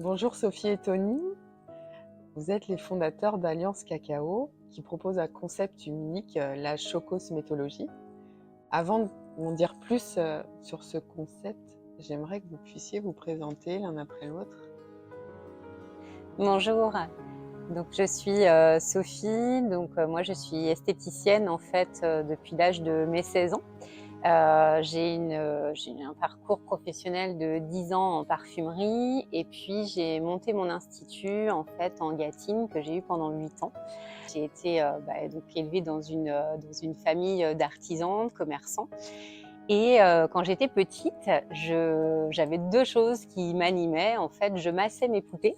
Bonjour Sophie et Tony, vous êtes les fondateurs d'Alliance Cacao qui propose un concept unique, la chocosmétologie. Avant de m'en dire plus sur ce concept, j'aimerais que vous puissiez vous présenter l'un après l'autre. Bonjour, donc je suis Sophie, moi je suis esthéticienne en fait depuis l'âge de mes 16 ans. J'ai un parcours professionnel de 10 ans en parfumerie et puis j'ai monté mon institut en fait en Gâtine que j'ai eu pendant 8 ans. J'ai été donc élevée dans une famille d'artisans, de commerçants. Et quand j'étais petite, j'avais deux choses qui m'animaient. En fait, je massais mes poupées.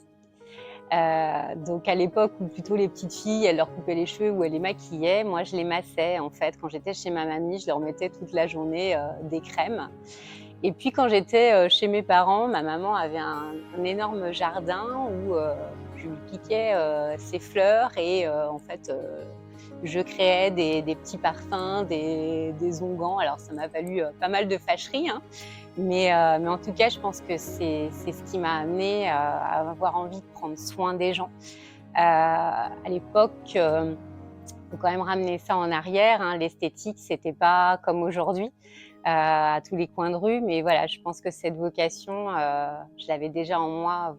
Donc à l'époque où plutôt les petites filles, elles leur coupaient les cheveux ou elles les maquillaient, moi je les massais en fait. Quand j'étais chez ma mamie, je leur mettais toute la journée des crèmes. Et puis quand j'étais chez mes parents, ma maman avait un énorme jardin où je lui piquais ses fleurs et en fait je créais des petits parfums, des onguents. Alors ça m'a valu pas mal de fâcheries, hein. Mais en tout cas, je pense que c'est ce qui m'a amenée à avoir envie de prendre soin des gens. À l'époque, faut quand même ramener ça en arrière, hein. L'esthétique, c'était pas comme aujourd'hui, à tous les coins de rue. Mais voilà, je pense que cette vocation, je l'avais déjà en moi,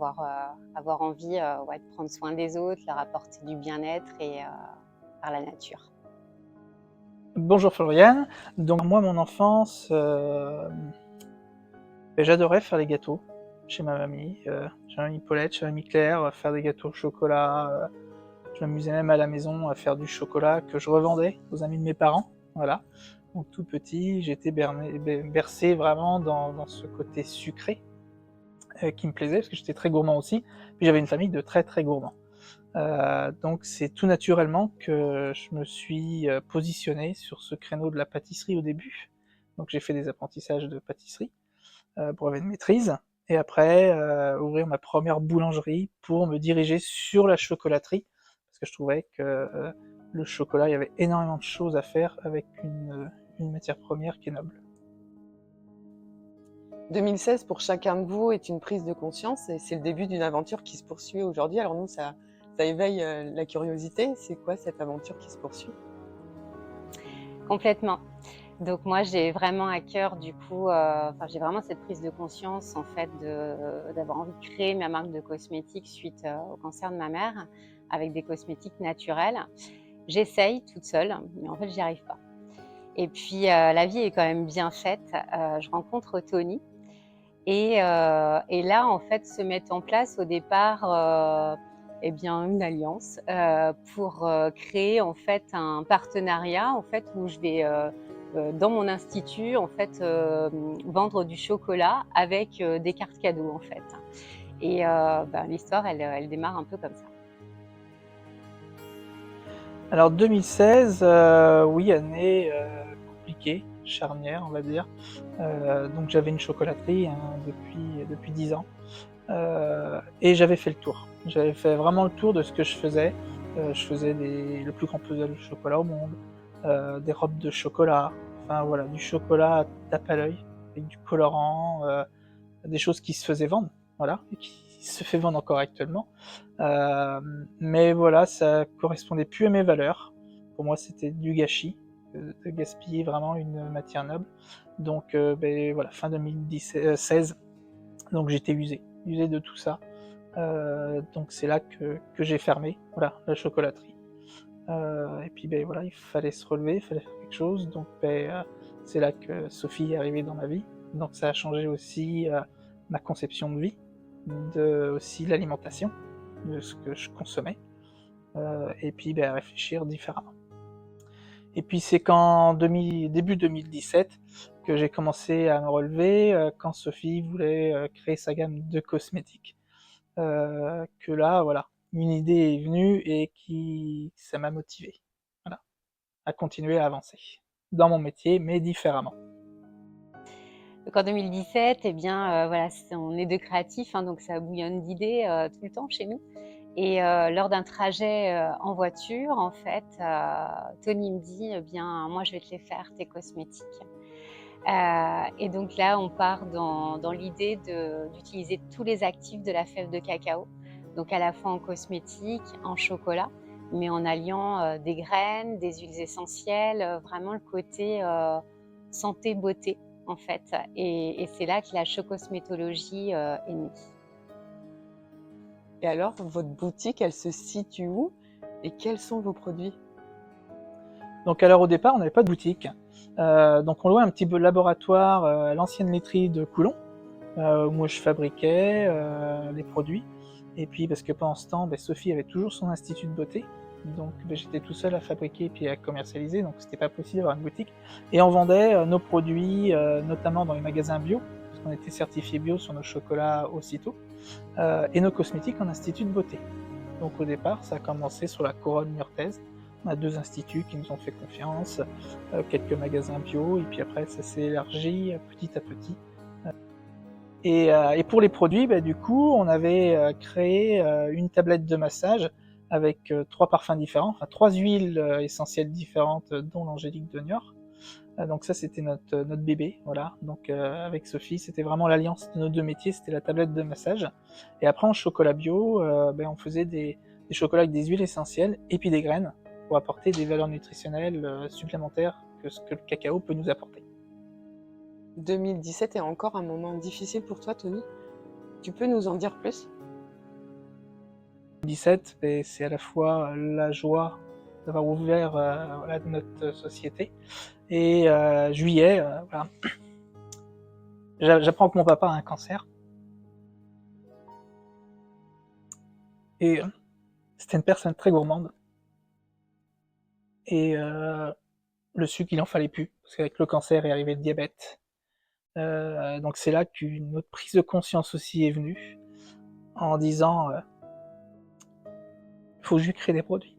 avoir envie, ouais, de prendre soin des autres, leur apporter du bien-être et par la nature. Bonjour Floriane. Donc moi, mon enfance, j'adorais faire les gâteaux chez ma mamie. Chez ma mamie Paulette, chez ma mamie Claire, faire des gâteaux au chocolat. Je m'amusais même à la maison à faire du chocolat que je revendais aux amis de mes parents. Voilà. Donc tout petit, j'étais bercé vraiment dans ce côté sucré qui me plaisait parce que j'étais très gourmand aussi. Puis j'avais une famille de très très gourmands. Donc c'est tout naturellement que je me suis positionné sur ce créneau de la pâtisserie au début. Donc j'ai fait des apprentissages de pâtisserie, brevet de maîtrise, et après ouvrir ma première boulangerie pour me diriger sur la chocolaterie, parce que je trouvais que le chocolat, il y avait énormément de choses à faire avec une matière première qui est noble. 2016 pour chacun de vous est une prise de conscience et c'est le début d'une aventure qui se poursuit aujourd'hui. Alors nous, ça éveille la curiosité. C'est quoi cette aventure qui se poursuit? Complètement. Donc moi, j'ai vraiment à cœur du coup, j'ai vraiment cette prise de conscience en fait d'avoir envie de créer ma marque de cosmétiques suite, au cancer de ma mère, avec des cosmétiques naturels. J'essaye toute seule, mais en fait, j'y arrive pas. Et puis, la vie est quand même bien faite. Je rencontre Tony et là, en fait, se met en place au départ, et bien, une alliance, pour, créer en fait un partenariat en fait où je vais, dans mon institut en fait, vendre du chocolat avec, des cartes cadeaux en fait. Et l'histoire elle démarre un peu comme ça. Alors 2016, oui, année compliquée, charnière, on va dire. Donc j'avais une chocolaterie hein, depuis 10 ans. Et j'avais fait le tour. J'avais fait vraiment le tour de ce que je faisais. Je faisais le plus grand puzzle de chocolat au monde, des robes de chocolat, enfin voilà, du chocolat tape à l'œil, avec du colorant, des choses qui se faisaient vendre, voilà, et qui se fait vendre encore actuellement. Mais voilà, ça correspondait plus à mes valeurs. Pour moi, c'était du gâchis, de gaspiller vraiment une matière noble. Donc voilà, fin 2016, donc j'étais usé de tout ça. Donc c'est là que j'ai fermé, voilà, la chocolaterie. Et puis voilà, il fallait se relever, il fallait faire quelque chose. Donc c'est là que Sophie est arrivée dans ma vie. Donc ça a changé aussi ma conception de vie, aussi l'alimentation, de ce que je consommais. Et puis réfléchir différemment. Et puis c'est qu'en début 2017 que j'ai commencé à me relever, quand Sophie voulait créer sa gamme de cosmétiques. Que là, voilà, une idée est venue et ça m'a motivé, voilà, à continuer à avancer dans mon métier, mais différemment. Donc en 2017, eh bien, voilà, on est 2 créatifs, hein, donc ça bouillonne d'idées, tout le temps chez nous. Et lors d'un trajet, en voiture, en fait, Tony me dit: «Eh bien, moi, je vais te les faire tes cosmétiques». Et donc là, on part dans l'idée d'utiliser tous les actifs de la fève de cacao, donc à la fois en cosmétique, en chocolat, mais en alliant des graines, des huiles essentielles, vraiment le côté santé, beauté en fait. Et c'est là que la chocosmétologie est née. Et alors, votre boutique, elle se situe où et quels sont vos produits? Donc alors au départ, on n'avait pas de boutique. Donc on louait un petit peu laboratoire à l'ancienne laiterie de Coulon, où moi je fabriquais les produits. Et puis parce que pendant ce temps, Sophie avait toujours son institut de beauté. Donc j'étais tout seul à fabriquer et puis à commercialiser, donc c'était pas possible d'avoir une boutique. Et on vendait nos produits, notamment dans les magasins bio, parce qu'on était certifié bio sur nos chocolats aussitôt, et nos cosmétiques en institut de beauté. Donc au départ, ça a commencé sur la couronne niortaise. On a 2 instituts qui nous ont fait confiance, quelques magasins bio, et puis après ça s'est élargi petit à petit. Et pour les produits, du coup, on avait créé une tablette de massage avec 3 parfums différents, enfin 3 huiles essentielles différentes, dont l'angélique de Niort. Donc ça, c'était notre bébé, voilà. Donc avec Sophie, c'était vraiment l'alliance de nos 2 métiers, c'était la tablette de massage. Et après, en chocolat bio, on faisait des chocolats avec des huiles essentielles et puis des graines pour apporter des valeurs nutritionnelles supplémentaires que ce que le cacao peut nous apporter. 2017 est encore un moment difficile pour toi, Tony. Tu peux nous en dire plus? 2017, c'est à la fois la joie d'avoir ouvert voilà, notre société et juillet, voilà. J'apprends que mon papa a un cancer. Et c'était une personne très gourmande. Et le sucre, il en fallait plus, parce qu'avec le cancer est arrivé le diabète. Donc c'est là qu'une autre prise de conscience aussi est venue, en disant il faut que je lui crée des produits.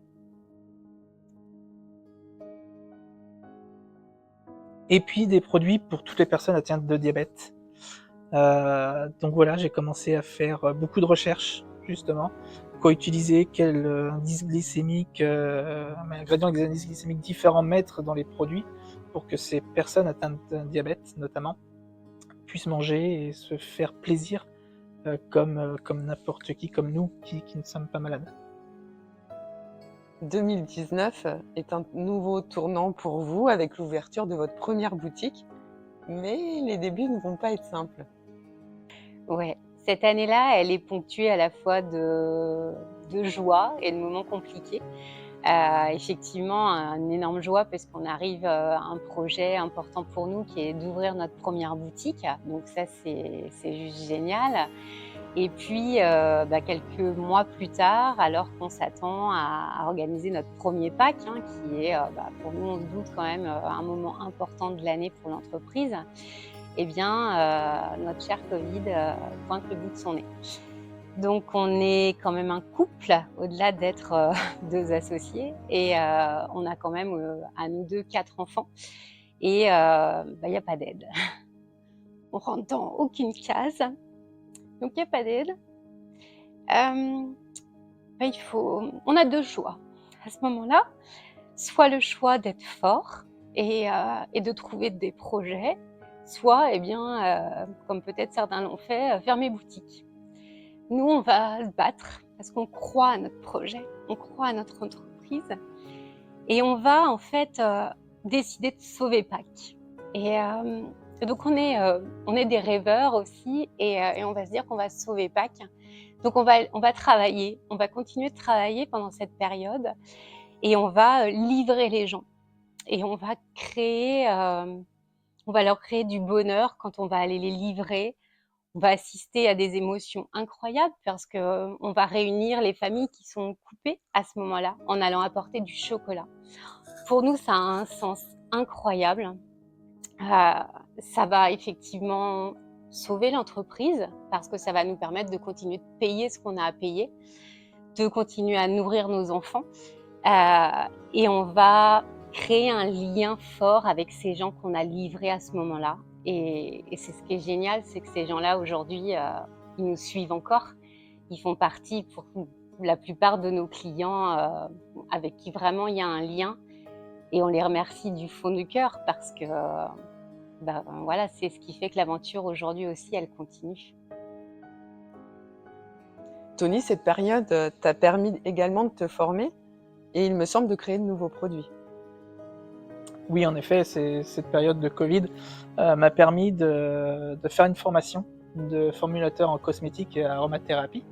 Et puis des produits pour toutes les personnes atteintes de diabète. Donc voilà, j'ai commencé à faire beaucoup de recherches, justement. Quoi utiliser, quel indice glycémique, ingrédients avec des indices glycémiques différents mettre dans les produits pour que ces personnes atteintes d'un diabète, notamment, puissent manger et se faire plaisir comme n'importe qui, comme nous, qui ne sommes pas malades. 2019 est un nouveau tournant pour vous avec l'ouverture de votre première boutique, mais les débuts ne vont pas être simples. Ouais, cette année-là, elle est ponctuée à la fois de joie et de moments compliqués. Effectivement, une énorme joie parce qu'on arrive à un projet important pour nous qui est d'ouvrir notre première boutique. Donc ça, c'est juste génial. Et puis, quelques mois plus tard, alors qu'on s'attend à organiser notre premier pack, hein, qui est, pour nous, on se doute quand même, un moment important de l'année pour l'entreprise, eh bien, notre cher Covid pointe le bout de son nez. Donc on est quand même un couple, au-delà d'être 2 associés et on a quand même, à nous 2, 4 enfants et il y a pas d'aide. On rentre dans aucune case, donc il y a pas d'aide. On a 2 choix à ce moment-là. Soit le choix d'être fort et de trouver des projets, soit, comme peut-être certains l'ont fait, fermer boutique. Nous, on va se battre parce qu'on croit à notre projet, on croit à notre entreprise et on va en fait décider de sauver Pâques. Et donc on est des rêveurs aussi et on va se dire qu'on va sauver Pâques. Donc on va travailler, on va continuer de travailler pendant cette période et on va livrer les gens et on va leur créer du bonheur quand on va aller les livrer. On va assister à des émotions incroyables parce qu'on va réunir les familles qui sont coupées à ce moment-là en allant apporter du chocolat. Pour nous, ça a un sens incroyable. Ça va effectivement sauver l'entreprise parce que ça va nous permettre de continuer de payer ce qu'on a à payer, de continuer à nourrir nos enfants et on va créer un lien fort avec ces gens qu'on a livrés à ce moment-là. Et c'est ce qui est génial, c'est que ces gens-là aujourd'hui, ils nous suivent encore. Ils font partie pour la plupart de nos clients avec qui vraiment il y a un lien et on les remercie du fond du cœur parce que voilà, c'est ce qui fait que l'aventure aujourd'hui aussi, elle continue. Tony, cette période t'a permis également de te former et il me semble de créer de nouveaux produits. Oui, en effet, cette période de Covid m'a permis de faire une formation de formulateur en cosmétique et aromathérapie,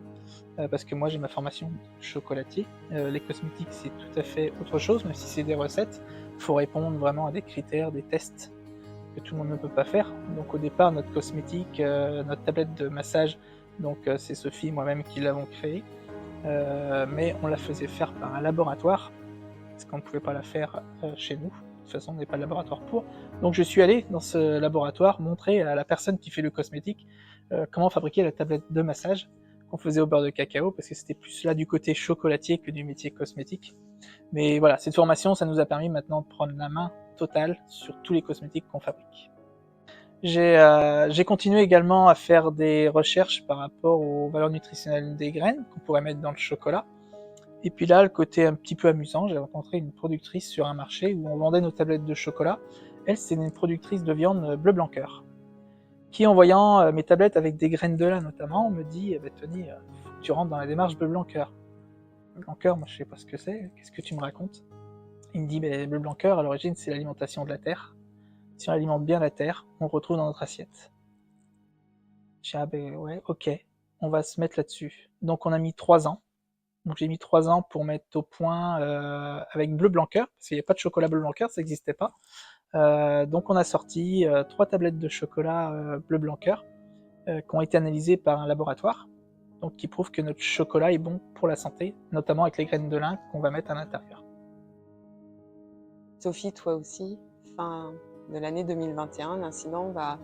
parce que moi j'ai ma formation de chocolatier. Les cosmétiques, c'est tout à fait autre chose, même si c'est des recettes. Il faut répondre vraiment à des critères, des tests que tout le monde ne peut pas faire. Donc au départ, notre cosmétique, notre tablette de massage, donc c'est Sophie, moi-même qui l'avons créée, mais on la faisait faire par un laboratoire, parce qu'on ne pouvait pas la faire chez nous. De toute façon, on n'est pas de laboratoire pour. Donc je suis allé dans ce laboratoire montrer à la personne qui fait le cosmétique comment fabriquer la tablette de massage qu'on faisait au beurre de cacao, parce que c'était plus là du côté chocolatier que du métier cosmétique. Mais voilà, cette formation, ça nous a permis maintenant de prendre la main totale sur tous les cosmétiques qu'on fabrique. J'ai continué également à faire des recherches par rapport aux valeurs nutritionnelles des graines qu'on pourrait mettre dans le chocolat. Et puis là, le côté un petit peu amusant, j'ai rencontré une productrice sur un marché où on vendait nos tablettes de chocolat. Elle, c'est une productrice de viande bleu blanc cœur, qui en voyant mes tablettes avec des graines de lin notamment, me dit Tony, faut que tu rentres dans la démarche bleu blanc cœur. Bleu blanc cœur, moi je sais pas ce que c'est, qu'est-ce que tu me racontes? Il me dit bleu blanc cœur, à l'origine c'est l'alimentation de la terre. Si on alimente bien la terre, on le retrouve dans notre assiette. J'ai dit ouais, ok, on va se mettre là-dessus. Donc on a mis 3 ans. Donc j'ai mis 3 ans pour mettre au point avec bleu blanc cœur, parce qu'il n'y avait pas de chocolat bleu blanc cœur, ça n'existait pas. Donc on a sorti 3 tablettes de chocolat bleu blanc cœur qui ont été analysées par un laboratoire, donc qui prouvent que notre chocolat est bon pour la santé, notamment avec les graines de lin qu'on va mettre à l'intérieur. Sophie, toi aussi, fin de l'année 2021, l'incident va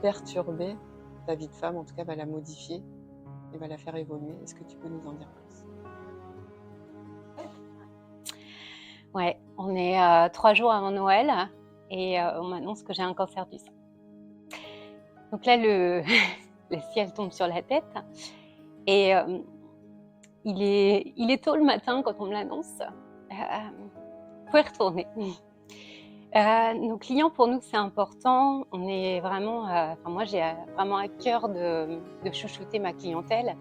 perturber ta vie de femme, en tout cas va la modifier et va la faire évoluer. Est-ce que tu peux nous en dire plus? Ouais, on est 3 jours avant Noël et on m'annonce que j'ai un cancer du sein. Donc là, le ciel tombe sur la tête et il est tôt le matin quand on me l'annonce. Faut y retourner. Nos clients, pour nous, c'est important. On est vraiment, moi, j'ai vraiment à cœur de chouchouter ma clientèle.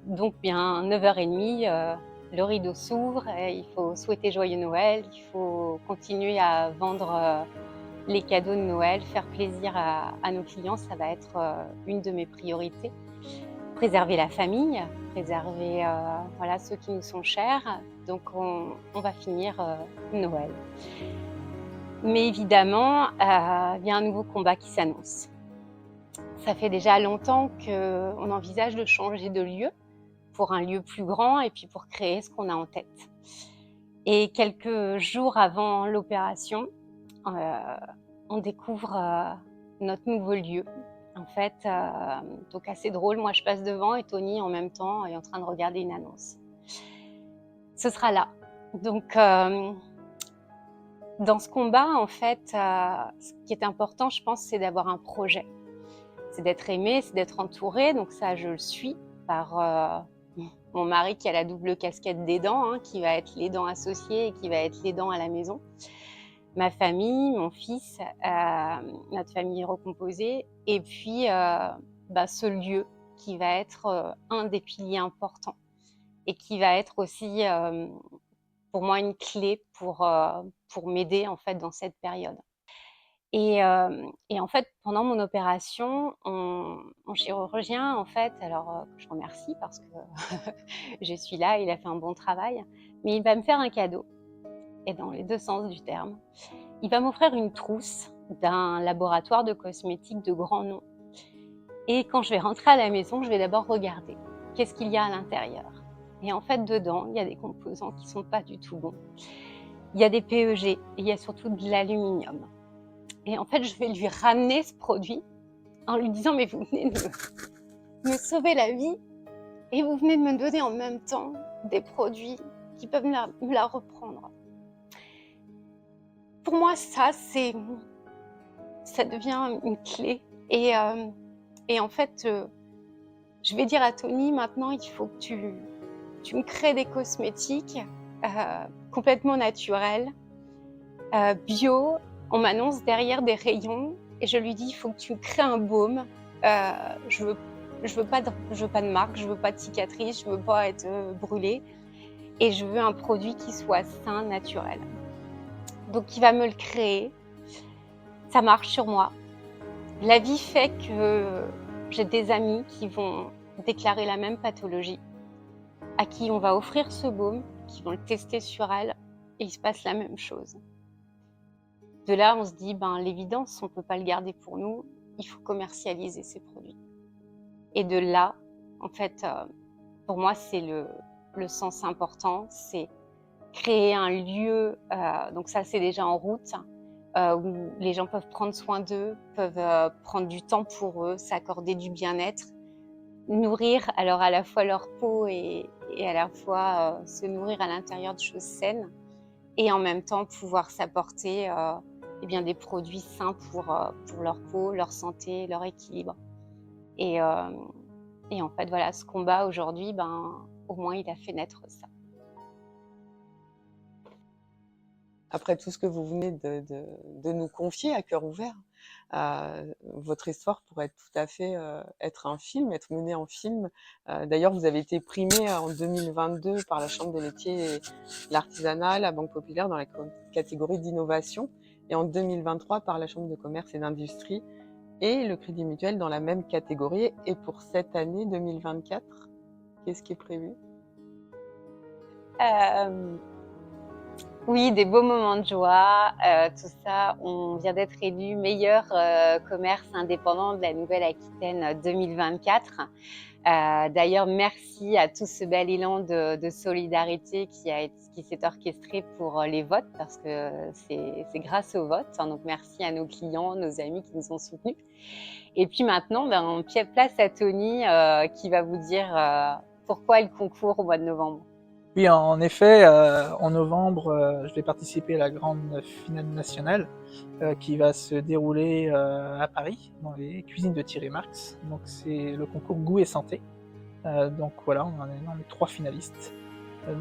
Donc, bien 9h30, le rideau s'ouvre. Il faut souhaiter joyeux Noël. Il faut continuer à vendre les cadeaux de Noël, faire plaisir à nos clients. Ça va être une de mes priorités. Préserver la famille, préserver voilà, ceux qui nous sont chers. Donc, on va finir Noël. Mais évidemment, il y a un nouveau combat qui s'annonce. Ça fait déjà longtemps qu'on envisage de changer de lieu pour un lieu plus grand et puis pour créer ce qu'on a en tête. Et quelques jours avant l'opération, on découvre notre nouveau lieu. En fait, donc assez drôle, moi je passe devant et Tony en même temps est en train de regarder une annonce. Ce sera là. Donc dans ce combat, en fait, ce qui est important, je pense, c'est d'avoir un projet. C'est d'être aimé, c'est d'être entouré. Donc ça, je le suis par mon mari qui a la double casquette d'aidant, hein, qui va être l'aidant associé et qui va être l'aidant à la maison. Ma famille, mon fils, notre famille recomposée. Et puis, ce lieu qui va être un des piliers importants et qui va être aussi, pour moi, une clé pour m'aider, en fait, dans cette période. Et en fait, pendant mon opération, mon chirurgien, en fait, alors que je remercie parce que je suis là, il a fait un bon travail, mais il va me faire un cadeau, et dans les 2 sens du terme. Il va m'offrir une trousse d'un laboratoire de cosmétiques de grand nom. Et quand je vais rentrer à la maison, je vais d'abord regarder qu'est-ce qu'il y a à l'intérieur. Et en fait, dedans, il y a des composants qui ne sont pas du tout bons. Il y a des PEG et il y a surtout de l'aluminium. Et en fait, je vais lui ramener ce produit en lui disant « Mais vous venez de me sauver la vie et vous venez de me donner en même temps des produits qui peuvent me la reprendre. » Pour moi, ça devient une clé. Et en fait, je vais dire à Tony, maintenant, il faut que tu me crées des cosmétiques complètement naturels, bio, On m'annonce derrière des rayons et je lui dis: «Il faut que tu crées un baume. Je veux pas de marque, je veux pas de cicatrices, je veux pas être, brûlée et je veux un produit qui soit sain, naturel». Donc il va me le créer. Ça marche sur moi. La vie fait que j'ai des amis qui vont déclarer la même pathologie, à qui on va offrir ce baume, qui vont le tester sur elles et il se passe la même chose. De là, on se dit: «Ben, l'évidence, on peut pas le garder pour nous, il faut commercialiser ces produits». Et de là, en fait, pour moi, c'est le sens important, c'est créer un lieu, donc ça, c'est déjà en route, où les gens peuvent prendre soin d'eux, peuvent, prendre du temps pour eux, s'accorder du bien-être, nourrir alors à la fois leur peau et à la fois, se nourrir à l'intérieur de choses saines et en même temps pouvoir s'apporter, eh bien des produits sains pour leur peau, leur santé, leur équilibre et hem et en fait, voilà, ce combat aujourd'hui, ben, au moins il a fait naître ça. Après tout ce que vous venez de nous confier à cœur ouvert, votre histoire pourrait tout à fait être un film, être menée en film. D'ailleurs, vous avez été primé en 2022 par la Chambre des métiers et de l'artisanat, la Banque populaire dans la catégorie d'innovation, et en 2023 par la Chambre de commerce et d'industrie et le Crédit Mutuel dans la même catégorie. Et pour cette année 2024, qu'est-ce qui est prévu? Hem, oui, des beaux moments de joie, tout ça. On vient d'être élu meilleur, commerce indépendant de la Nouvelle-Aquitaine 2024. D'ailleurs, merci à tout ce bel élan de solidarité qui s'est orchestré pour, les votes parce que c'est grâce aux votes, hein, donc merci à nos clients, nos amis qui nous ont soutenus et puis maintenant, ben, place à Tony, qui va vous dire, pourquoi il concourt au mois de novembre. Oui, en effet, en novembre, je vais participer à la grande finale nationale qui va se dérouler à Paris, dans les cuisines de Thierry Marx. Donc c'est le concours Goût et Santé. Donc voilà, on est 3 finalistes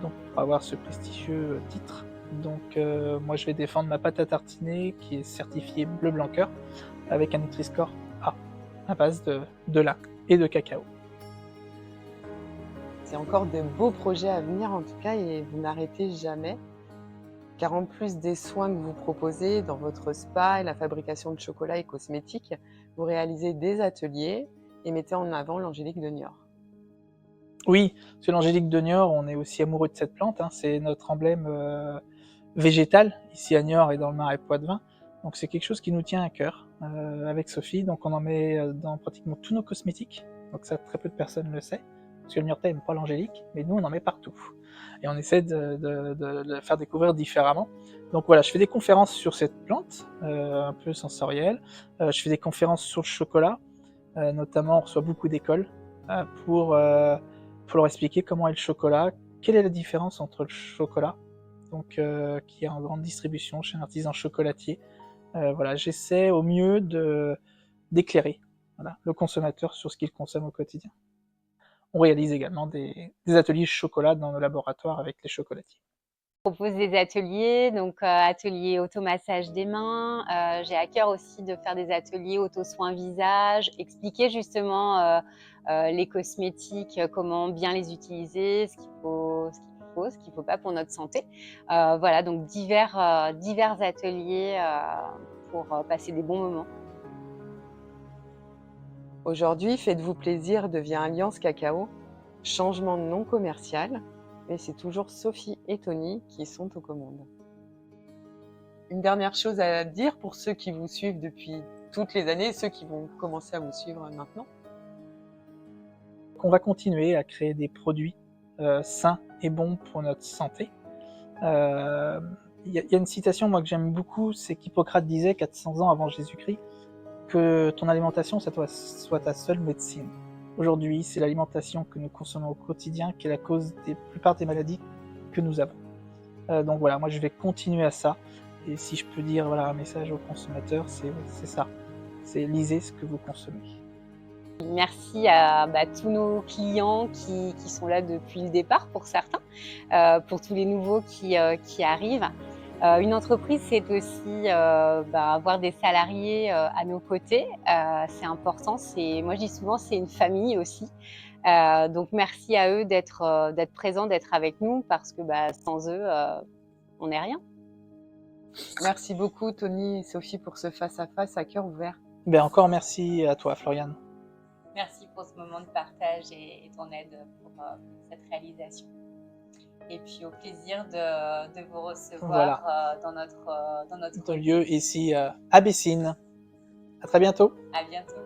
donc pour avoir ce prestigieux titre. Donc moi je vais défendre ma pâte à tartiner qui est certifiée bleu blanc cœur avec un Nutri-Score A à base de lin et de cacao. C'est encore de beaux projets à venir en tout cas et vous n'arrêtez jamais. Car en plus des soins que vous proposez dans votre spa et la fabrication de chocolat et cosmétiques, vous réalisez des ateliers et mettez en avant l'angélique de Niort. Oui, parce que l'angélique de Niort, on est aussi amoureux de cette plante, hein, c'est notre emblème végétal, ici à Niort et dans le Marais Poitevin. Donc c'est quelque chose qui nous tient à cœur avec Sophie, donc on en met dans pratiquement tous nos cosmétiques, donc ça très peu de personnes le savent, parce que le Niortais n'aime pas l'angélique, mais nous on en met partout. Et on essaie de le faire découvrir différemment. Donc voilà, je fais des conférences sur cette plante, un peu sensorielle, je fais des conférences sur le chocolat, notamment on reçoit beaucoup d'écoles pour leur expliquer comment est le chocolat, quelle est la différence entre le chocolat, donc qui est en grande distribution chez un artisan chocolatier. Voilà, j'essaie au mieux d'éclairer voilà, le consommateur sur ce qu'il consomme au quotidien. On réalise également des ateliers chocolat dans nos laboratoires avec les chocolatiers. Je propose des ateliers, donc ateliers automassage des mains. J'ai à cœur aussi de faire des ateliers auto-soins visage, expliquer justement les cosmétiques, comment bien les utiliser, ce qu'il faut pas pour notre santé. Voilà, donc divers ateliers pour passer des bons moments. Aujourd'hui, Faites-vous plaisir devient Alliance Cacao, changement de nom commercial, mais c'est toujours Sophie et Tony qui sont aux commandes. Une dernière chose à dire pour ceux qui vous suivent depuis toutes les années, ceux qui vont commencer à vous suivre maintenant. On va continuer à créer des produits sains et bons pour notre santé. Il y a une citation moi que j'aime beaucoup, c'est qu'Hippocrate disait 400 ans avant Jésus-Christ que ton alimentation ça soit ta seule médecine. Aujourd'hui, c'est l'alimentation que nous consommons au quotidien qui est la cause des plupart des maladies que nous avons. Donc voilà, moi je vais continuer à ça. Et si je peux dire voilà, un message aux consommateurs, c'est ça. C'est lisez ce que vous consommez. Merci à tous nos clients qui sont là depuis le départ pour certains, pour tous les nouveaux qui arrivent. Une entreprise, c'est aussi avoir des salariés à nos côtés. C'est important. Moi, je dis souvent, c'est une famille aussi. Donc, merci à eux d'être présents, d'être avec nous, parce que sans eux, on n'est rien. Merci beaucoup, Tony et Sophie, pour ce face-à-face à cœur ouvert. Ben, encore merci à toi, Floriane. Merci pour ce moment de partage et ton aide pour cette réalisation. Et puis au plaisir de vous recevoir dans notre Notre lieu ici à Bessines. À très bientôt. À bientôt.